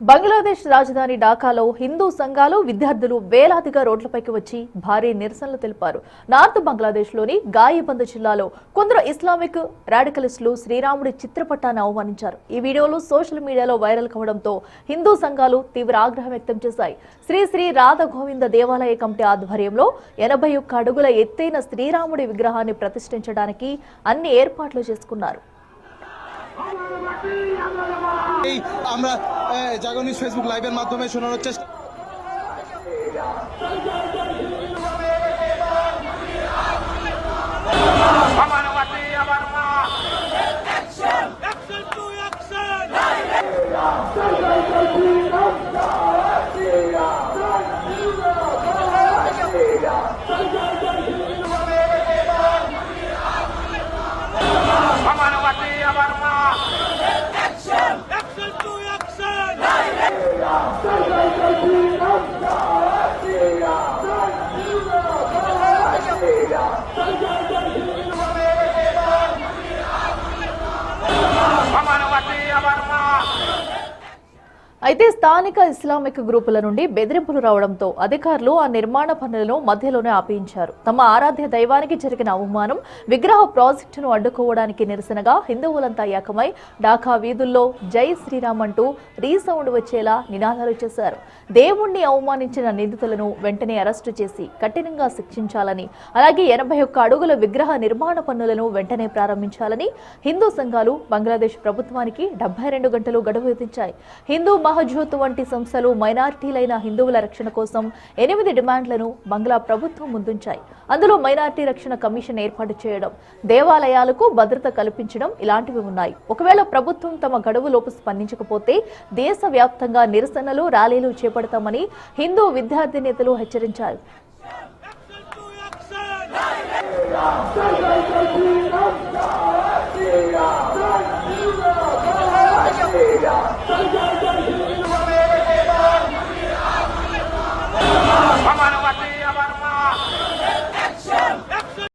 బంగ్లాదేశ్ రాజధాని ఢాకాలో హిందూ సంఘాలు విద్యార్థులు వేలాదిగా రోడ్లపైకి వచ్చి భారీ నిరసనలు తెలిపారు. నార్త్ బంగ్లాదేశ్లోని గాయిబంద్ జిల్లాలో కొందరు ఇస్లామిక్ రాడికలిస్టులు శ్రీరాముడి చిత్రపటాన్ని అవమానించారు. ఈ వీడియోలు సోషల్ మీడియాలో వైరల్ కావడంతో హిందూ సంఘాలు తీవ్ర ఆగ్రహం వ్యక్తం చేశాయి. శ్రీ శ్రీ రాధగోవింద దేవాలయ కమిటీ ఆధ్వర్యంలో 81 అడుగుల ఎత్తైన శ్రీరాముడి విగ్రహాన్ని ప్రతిష్ఠించడానికి అన్ని ఏర్పాట్లు చేసుకున్నారు. আমরা জাগো নিউজ ফেসবুক লাইভের মাধ্যমে শোনানোর চেষ্টা అయితే స్థానిక ఇస్లామిక్ గ్రూపుల నుండి బెదిరింపులు రావడంతో అధికారులు ఆ నిర్మాణ పనులను మధ్యలోనే ఆపించారు. తమ ఆరాధ్య దైవానికి జరిగిన అవమానం, విగ్రహ ప్రాజెక్టును అడ్డుకోవడానికి నిరసనగా హిందువులంతా ఏకమై ఢాకా వీధుల్లో జై శ్రీరామ్ అంటూ రీసౌండ్ వచ్చేలా నినాదాలు చేశారు. దేవుణ్ణి అవమానించిన నిందితులను వెంటనే అరెస్టు చేసి కఠినంగా శిక్షించాలని, అలాగే 81 అడుగుల విగ్రహ నిర్మాణ పనులను వెంటనే ప్రారంభించాలని హిందూ సంఘాలు బంగ్లాదేశ్ ప్రభుత్వానికి 72 గంటలు గడువు విధించాయి. హిందూ మహజ్యోత్ వంటి సంస్థలు మైనారిటీలైన హిందువుల రక్షణ కోసం 8 డిమాండ్లను బంగ్లా ప్రభుత్వం ముందుంచాయి. అందులో మైనారిటీ రక్షణ కమిషన్ ఏర్పాటు చేయడం, దేవాలయాలకు భద్రత కల్పించడం ఇలాంటివి ఉన్నాయి. ఒకవేళ ప్రభుత్వం తమ గడువులోపు స్పందించకపోతే దేశవ్యాప్తంగా నిరసనలు, ర్యాలీలు చేపడతామని హిందూ విద్యార్థి నేతలు హెచ్చరించారు.